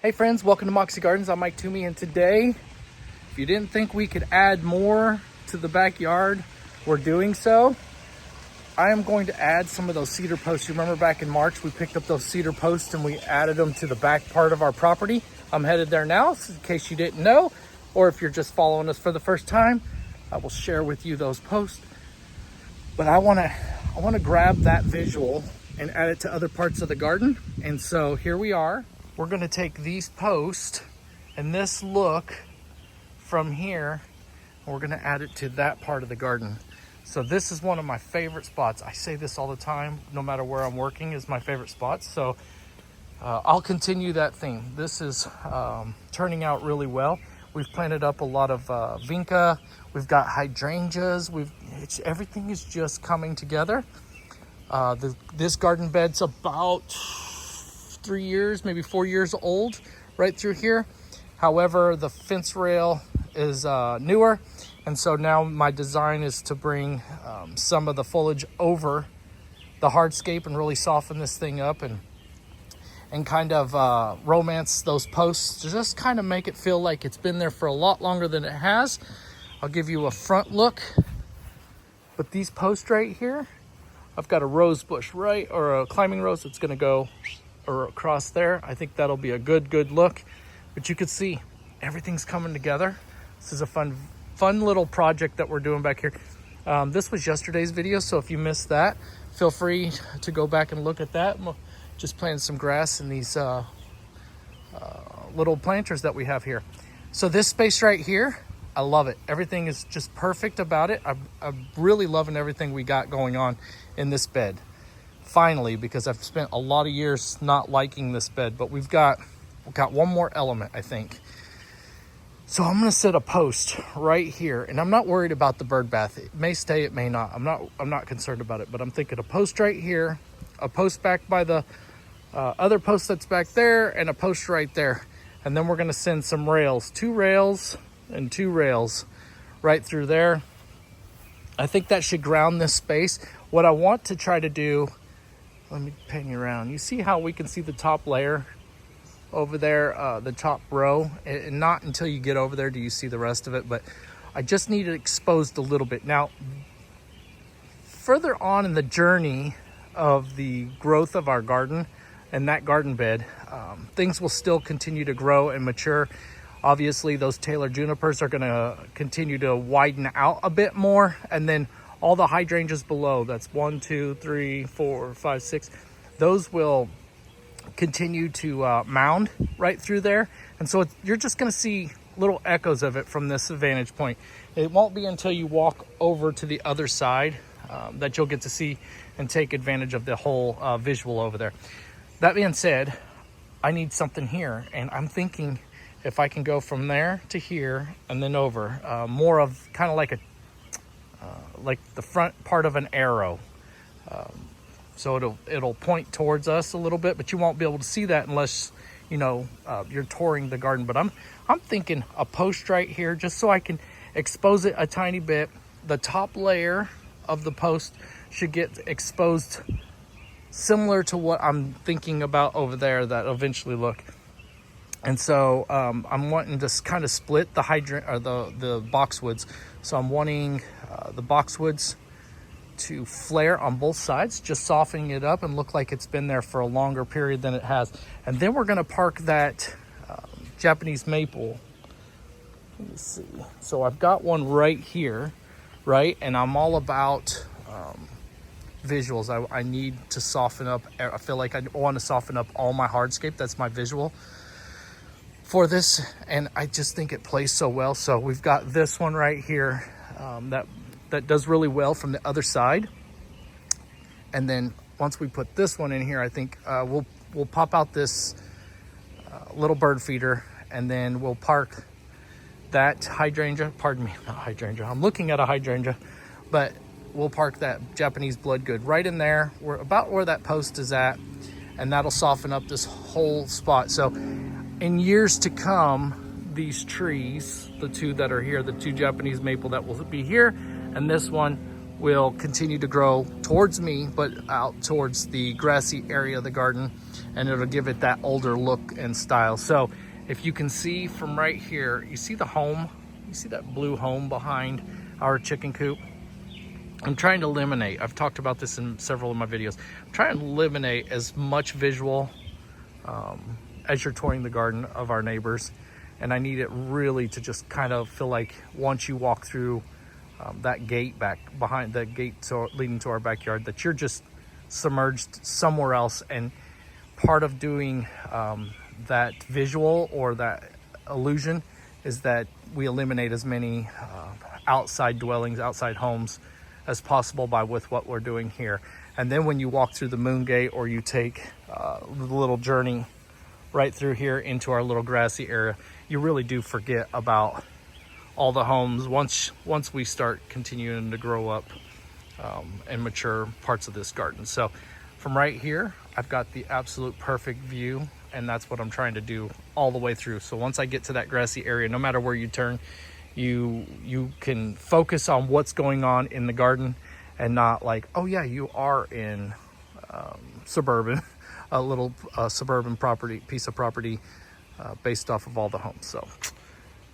Hey friends, welcome to Moxie Gardens. I'm Mike Toomey, and today, if you didn't think we could add more to the backyard, we're doing so. I am going to add some of those cedar posts. You remember back in March, we picked up those cedar posts and we added them to the back part of our property. I'm headed there now, so in case you didn't know, or if you're just following us for the first time, I will share with you those posts. But I wanna grab that visual and add it to other parts of the garden. And so here we are. We're gonna take these posts and this look from here, and we're gonna add it to that part of the garden. So this is one of my favorite spots. I say this all the time, no matter where I'm working is my favorite spot. So I'll continue that theme. This is turning out really well. We've planted up a lot of vinca. We've got hydrangeas. Everything is just coming together. This garden bed's about 3 years, maybe 4 years old right through here. However, the fence rail is newer. And so now my design is to bring some of the foliage over the hardscape and really soften this thing up and kind of romance those posts to just kind of make it feel like it's been there for a lot longer than it has. I'll give you a front look. But these posts right here, I've got a rose bush or a climbing rose that's gonna go across there. I think that'll be a good look. But you can see everything's coming together. This is a fun little project that we're doing back here. This was yesterday's video, so if you missed that, feel free to go back and look at that. Just planting some grass in these little planters that we have here. So this space right here, I love it. Everything is just perfect about it. I'm really loving everything we got going on in this bed. Finally, because I've spent a lot of years not liking this bed, but we've got one more element, I think. So I'm gonna set a post right here, and I'm not worried about the bird bath. It may stay, it may not. I'm not concerned about it, but I'm thinking a post right here, a post back by the other post that's back there, and a post right there. And then we're gonna send some rails, 2 rails and 2 rails right through there. I think that should ground this space. What I want to try to do, let me pan you around. You see how we can see the top layer over there, the top row, and not until you get over there do you see the rest of it, but I just need it exposed a little bit. Now, further on in the journey of the growth of our garden and that garden bed, things will still continue to grow and mature. Obviously, those Taylor junipers are gonna continue to widen out a bit more, and then all the hydrangeas below, that's 1, 2, 3, 4, 5, 6, those will continue to mound right through there. And so you're just going to see little echoes of it from this vantage point. It won't be until you walk over to the other side that you'll get to see and take advantage of the whole visual over there. That being said, I need something here, and I'm thinking if I can go from there to here and then over, more of kind of like like the front part of an arrow. So it'll point towards us a little bit, but you won't be able to see that unless you're touring the garden. But I'm thinking a post right here, just so I can expose it a tiny bit. The top layer of the post should get exposed similar to what I'm thinking about over there that eventually look. And so I'm wanting to kind of split the the boxwoods. So I'm wanting the boxwoods to flare on both sides, just softening it up and look like it's been there for a longer period than it has. And then we're gonna park that Japanese maple. Let me see. So I've got one right here, right? And I'm all about visuals. I need to soften up. I feel like I want to soften up all my hardscape. That's my visual for this. And I just think it plays so well. So we've got this one right here that does really well from the other side. And then once we put this one in here, I think we'll pop out this little bird feeder, and then we'll park that hydrangea, pardon me, not hydrangea, I'm looking at a hydrangea, but we'll park that Japanese Bloodgood right in there, about where that post is at, and that'll soften up this whole spot. So in years to come, these trees, the 2 that are here, the 2 Japanese maple that will be here, and this one will continue to grow towards me, but out towards the grassy area of the garden, and it'll give it that older look and style. So if you can see from right here, you see the home, you see that blue home behind our chicken coop? I'm trying to eliminate, I've talked about this in several of my videos, I'm trying to eliminate as much visual as you're touring the garden of our neighbors. And I need it really to just kind of feel like once you walk through that gate back behind the gate leading to our backyard, that you're just submerged somewhere else. And part of doing that visual or that illusion is that we eliminate as many outside dwellings, outside homes as possible with what we're doing here. And then when you walk through the moon gate, or you take the little journey right through here into our little grassy area, you really do forget about all the homes once we start continuing to grow up and mature parts of this garden. So from right here, I've got the absolute perfect view, and that's what I'm trying to do all the way through. So once I get to that grassy area, no matter where you turn, you can focus on what's going on in the garden, and not like, oh yeah, you are in suburban, a little suburban piece of property based off of all the homes. So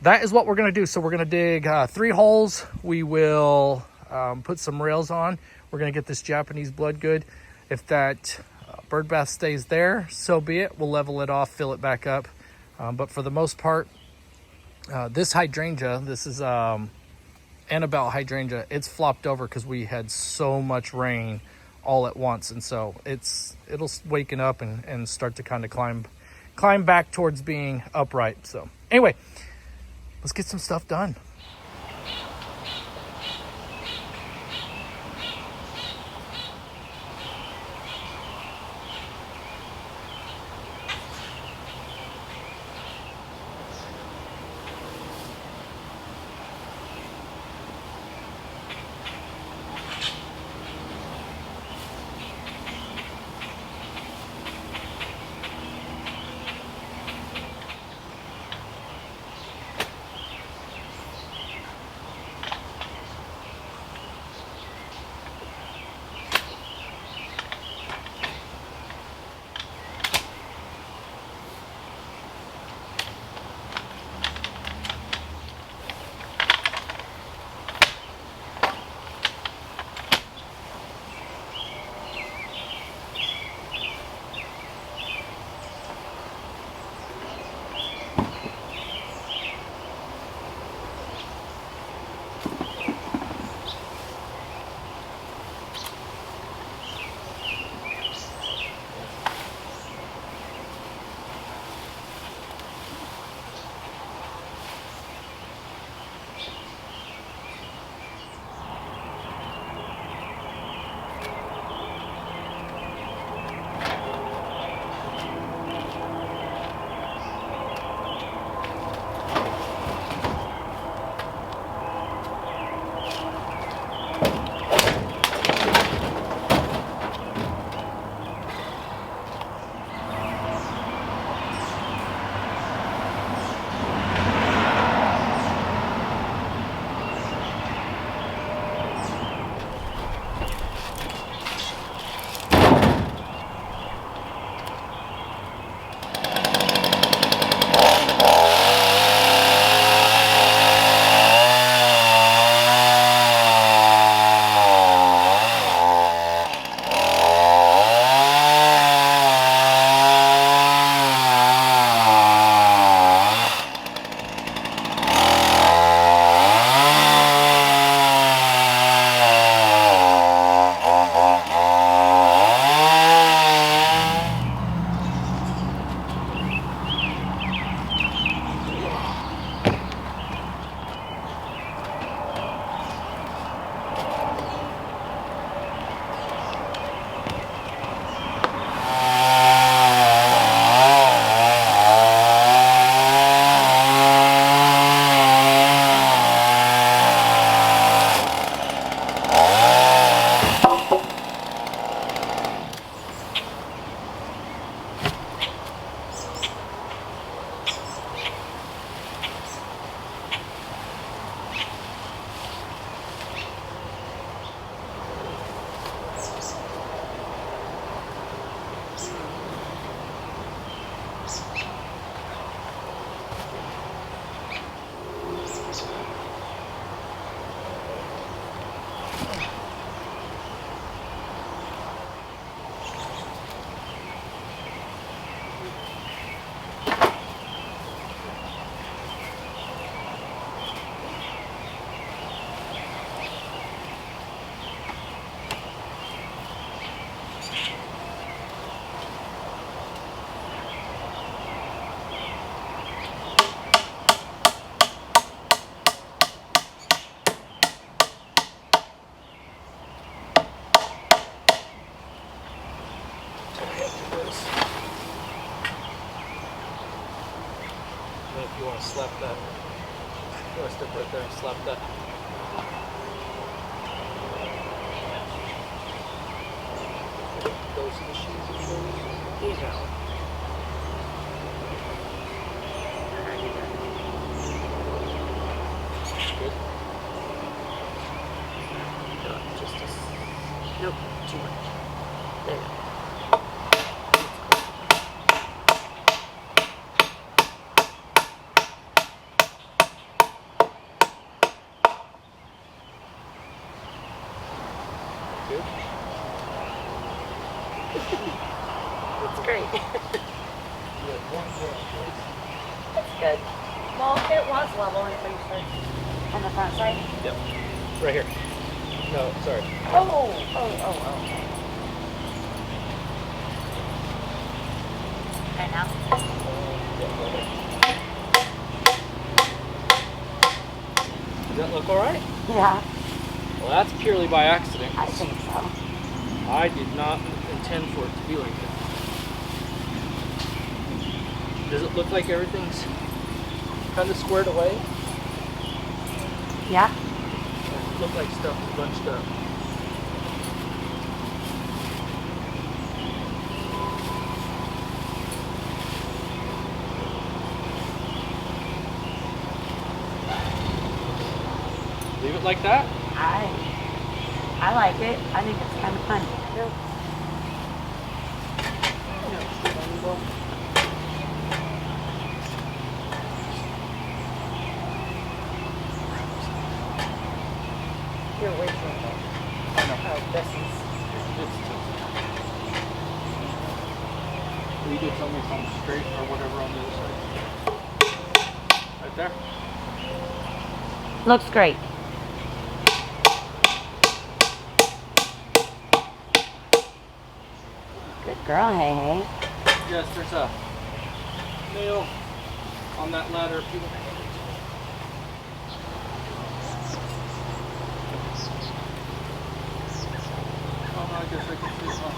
that is what we're going to do. So we're going to dig 3 holes. We will put some rails on. We're going to get this Japanese Bloodgood. If that bird bath stays there, so be it. We'll level it off, fill it back up. But for the most part, this hydrangea, this is Annabelle hydrangea, it's flopped over because we had so much rain all at once. And so it'll waken up and start to kind of climb back towards being upright. So anyway, let's get some stuff done. then if you want to slap that, you want to stick right there and slap that. Those are the shoes that you use? Yeah. Good. Just a... Nope, too much. There you go. Good. It's great. That's good. Well, it was level until you started on the front side. Yep. Right here. No, sorry. Oh. Okay, now. Does that look all right? Yeah, Well, that's purely by accident. I think so. I did not intend for it to be like that. Does it look like everything's kind of squared away? Yeah. Or does it look like stuff is bunched up? Leave it like that? I like it. I think it's kind of fun. You're way too much. Oh, this is... You did tell me if I'm straight or whatever on the other side. Right there. Looks great. Good girl, hey. Yes, there's a nail on that ladder if you want to hand it to me. Oh, no, I guess I can see it, huh?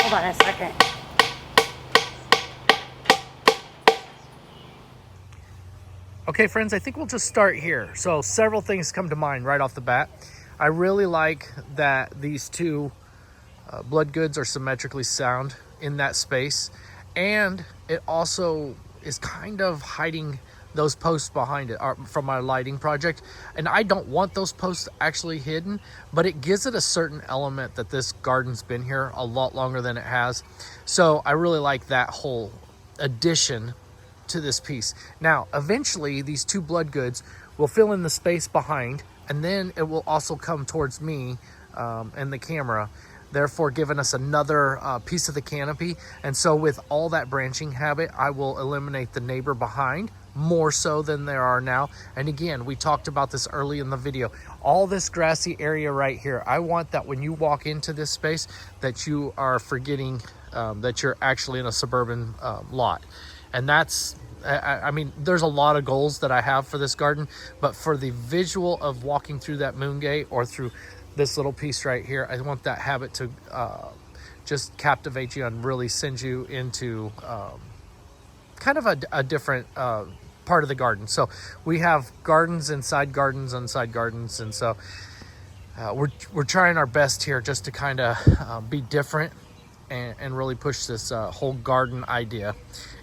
Hold on a second. Okay, friends, I think we'll just start here. So several things come to mind right off the bat. I really like that these two Bloodgoods are symmetrically sound in that space. And it also is kind of hiding those posts behind it from my lighting project. And I don't want those posts actually hidden, but it gives it a certain element that this garden's been here a lot longer than it has. So I really like that whole addition to this piece. Now, eventually these two Bloodgoods will fill in the space behind, and then it will also come towards me and the camera, therefore giving us another piece of the canopy. And so with all that branching habit, I will eliminate the neighbor behind more so than there are now. And again, we talked about this early in the video, all this grassy area right here, I want that when you walk into this space that you are forgetting that you're actually in a suburban lot. And that's, I mean, there's a lot of goals that I have for this garden, but for the visual of walking through that moon gate or through this little piece right here, I want that habit to just captivate you and really send you into kind of a different part of the garden. So we have gardens inside gardens inside gardens, and so we're trying our best here just to kind of be different and really push this whole garden idea.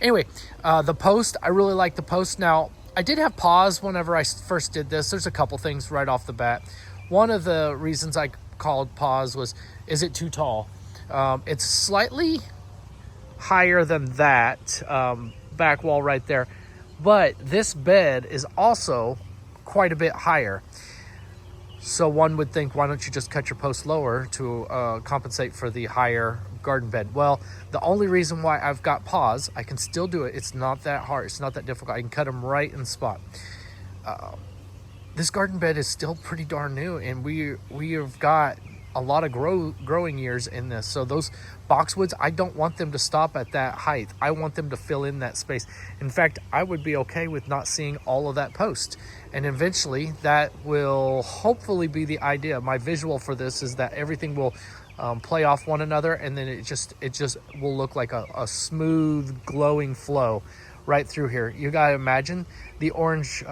Anyway, the post, I really like the post. Now, I did have pause whenever I first did this. There's a couple things right off the bat. One of the reasons I called pause was, is it too tall? It's slightly higher than that back wall right there, but this bed is also quite a bit higher. So one would think, why don't you just cut your post lower to compensate for the higher garden bed? Well, the only reason why I've got pause, I can still do it. It's not that hard. It's not that difficult. I can cut them right in the spot. This garden bed is still pretty darn new, and we have got a lot of growing years in this. So those boxwoods, I don't want them to stop at that height. I want them to fill in that space. In fact, I would be okay with not seeing all of that post. And eventually that will hopefully be the idea. My visual for this is that everything will play off one another, and then it just will look like a smooth glowing flow right through here. You gotta imagine the orange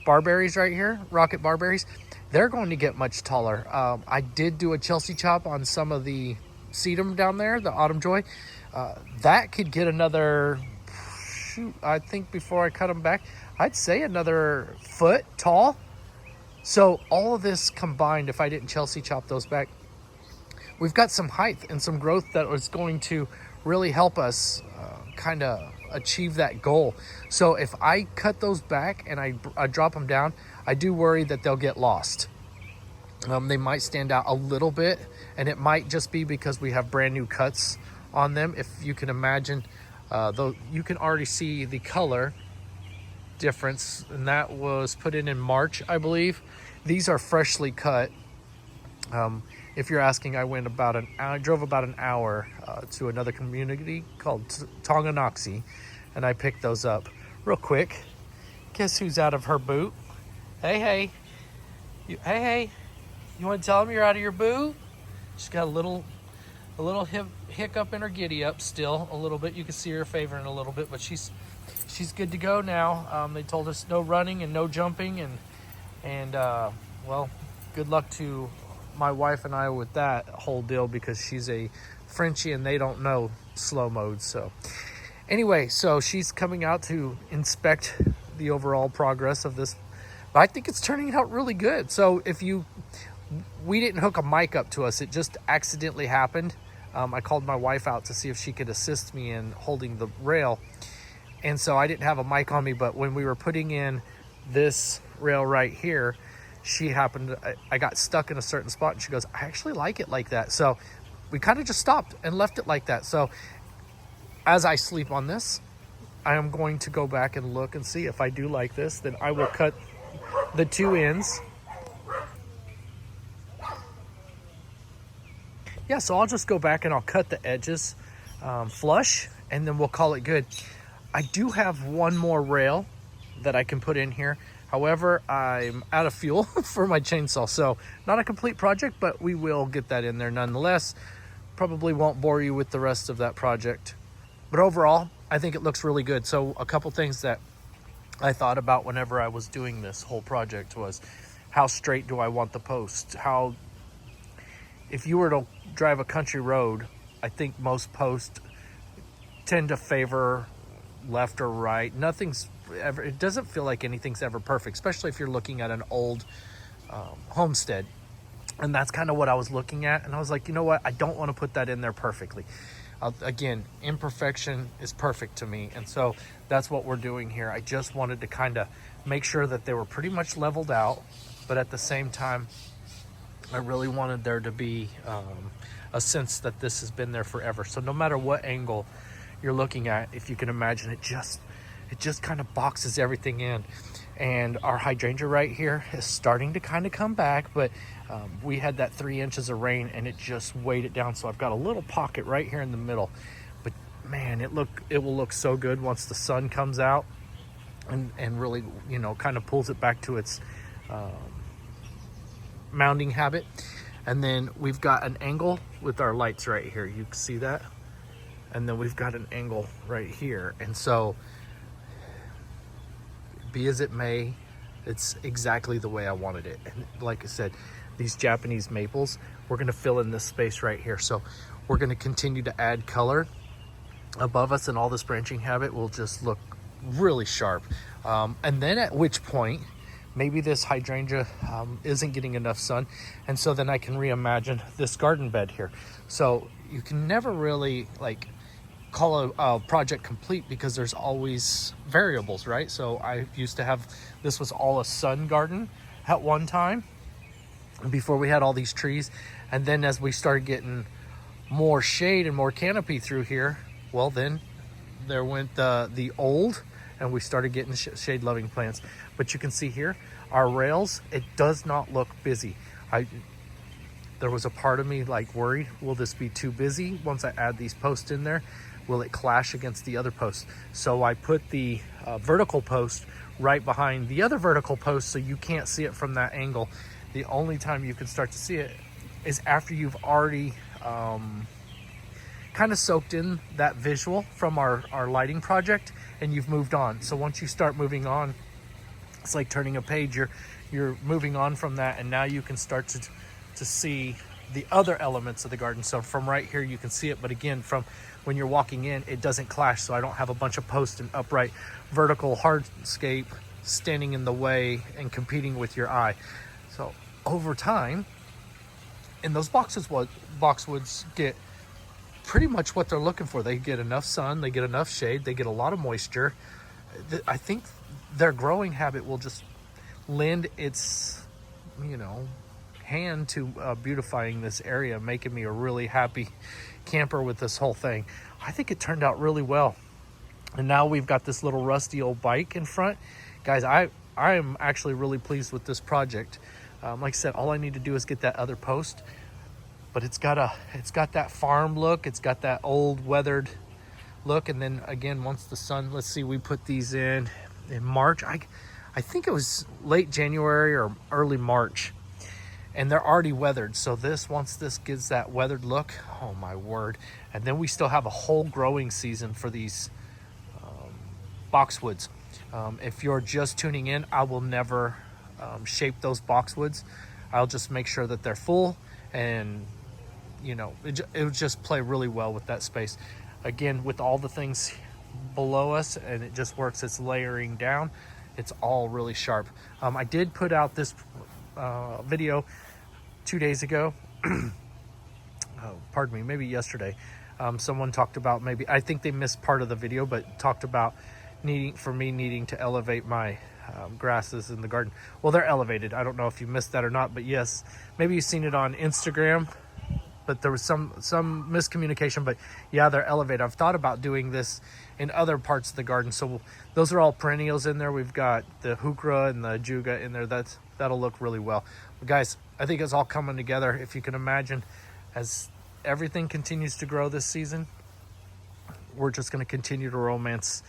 barberries right here, rocket barberries, they're going to get much taller. I did do a Chelsea chop on some of the sedum down there, the autumn joy. That could get another, shoot, I think before I cut them back, I'd say another foot tall. So all of this combined, if I didn't Chelsea chop those back, we've got some height and some growth that was going to really help us kind of achieve that goal. So if I cut those back and I drop them down, I do worry that they'll get lost. They might stand out a little bit, and it might just be because we have brand new cuts on them. If you can imagine, though, you can already see the color difference, and that was put in March, I believe. These are freshly cut. If you're asking, I drove about an hour to another community called Tonganoxie, and I picked those up real quick. Guess who's out of her boot? Hey, hey, you want to tell them you're out of your boot? She's got a little hiccup in her giddy up still a little bit. You can see her favoring a little bit, but she's good to go now. They told us no running and no jumping, and well, good luck to my wife and I with that whole deal, because she's a Frenchie and they don't know slow mode. So anyway, so she's coming out to inspect the overall progress of this, but I think it's turning out really good. So we didn't hook a mic up to us, it just accidentally happened. I called my wife out to see if she could assist me in holding the rail, and so I didn't have a mic on me, but when we were putting in this rail right here, I got stuck in a certain spot, and she goes, I actually like it like that. So we kind of just stopped and left it like that. So as I sleep on this, I am going to go back and look and see if I do like this. Then I will cut the two ends. Yeah, so I'll just go back and I'll cut the edges flush, and then we'll call it good. I do have one more rail that I can put in here. However, I'm out of fuel for my chainsaw, so not a complete project, but we will get that in there nonetheless. Probably won't bore you with the rest of that project. But overall, I think it looks really good. So a couple things that I thought about whenever I was doing this whole project was, how straight do I want the post? If you were to drive a country road, I think most posts tend to favor left or right. It doesn't feel like anything's ever perfect, especially if you're looking at an old homestead. And that's kind of what I was looking at, and I was like, you know what, I don't want to put that in there perfectly. Again, imperfection is perfect to me, and so that's what we're doing here. I just wanted to kind of make sure that they were pretty much leveled out, but at the same time, I really wanted there to be a sense that this has been there forever. So no matter what angle you're looking at, if you can imagine, it just kind of boxes everything in. And our hydrangea right here is starting to kind of come back, but we had that 3 inches of rain and it just weighed it down. So I've got a little pocket right here in the middle, but man, it will look so good once the sun comes out and really, kind of pulls it back to its mounding habit. And then we've got an angle with our lights right here. You can see that. And then we've got an angle right here. And so, be as it may, it's exactly the way I wanted it. And like I said, these Japanese maples, we're gonna fill in this space right here. So we're gonna continue to add color above us, and all this branching habit will just look really sharp. And then at which point, maybe this hydrangea isn't getting enough sun, and so then I can reimagine this garden bed here. So you can never really call a project complete, because there's always variables, right? So I used to have, this was all a sun garden at one time before we had all these trees, and then as we started getting more shade and more canopy through here, well, then there went the old, and we started getting shade loving plants. But you can see here, our rails, it does not look busy. There was a part of me worried, will this be too busy once I add these posts in there? Will it clash against the other posts? So I put the vertical post right behind the other vertical post, so you can't see it from that angle. The only time you can start to see it is after you've already kind of soaked in that visual from our lighting project, and you've moved on. So once you start moving on, it's like turning a page. You're moving on from that, and now you can start to see the other elements of the garden. So from right here you can see it, but again, from when you're walking in, it doesn't clash, so I don't have a bunch of posts and upright vertical hardscape standing in the way and competing with your eye. So over time, and those boxwoods get pretty much what they're looking for. They get enough sun, they get enough shade, they get a lot of moisture. I think their growing habit will just lend its, hand to beautifying this area, making me a really happy camper with this whole thing. I think it turned out really well. And now we've got this little rusty old bike in front. Guys, I am actually really pleased with this project. Like I said, all I need to do is get that other post, but it's got that farm look. It's got that old weathered look. And then again, once the sun, let's see, we put these in March. I think it was late January or early March, and they're already weathered. So once this gives that weathered look, oh my word. And then we still have a whole growing season for these boxwoods. If you're just tuning in, I will never shape those boxwoods. I'll just make sure that they're full, and it would just play really well with that space. Again, with all the things below us, and it just works. It's layering down. It's all really sharp. I did put out this video 2 days ago. Pardon me, maybe yesterday. Someone talked about, maybe, I think they missed part of the video, but talked about needing to elevate my grasses in the garden. Well, they're elevated. I don't know if you missed that or not, but yes, maybe you've seen it on Instagram, but there was some miscommunication. But yeah, they're elevated. I've thought about doing this in other parts of the garden. So those are all perennials in there. We've got the heuchera and the juga in there. That'll look really well. But guys, I think it's all coming together. If you can imagine, as everything continues to grow this season, we're just going to continue to romance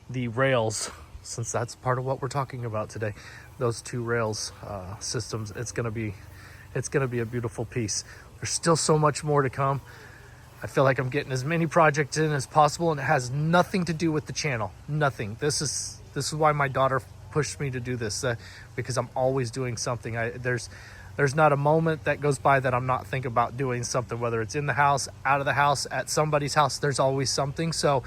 the rails, since that's part of what we're talking about today. Those two rails systems. It's going to be a beautiful piece. There's still so much more to come. I feel like I'm getting as many projects in as possible, and it has nothing to do with the channel. Nothing. This is why my daughter pushed me to do this, because I'm always doing something. There's not a moment that goes by that I'm not thinking about doing something, whether it's in the house, out of the house, at somebody's house. There's always something. So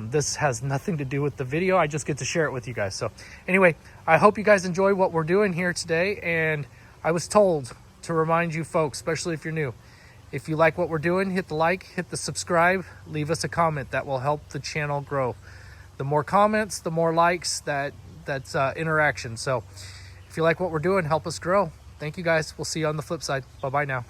this has nothing to do with the video. I just get to share it with you guys. So anyway, I hope you guys enjoy what we're doing here today. And I was told to remind you folks, especially if you're new, if you like what we're doing, hit the like, hit the subscribe, leave us a comment. That will help the channel grow. The more comments, the more likes, that's interaction. So if you like what we're doing, help us grow. Thank you guys. We'll see you on the flip side. Bye-bye now.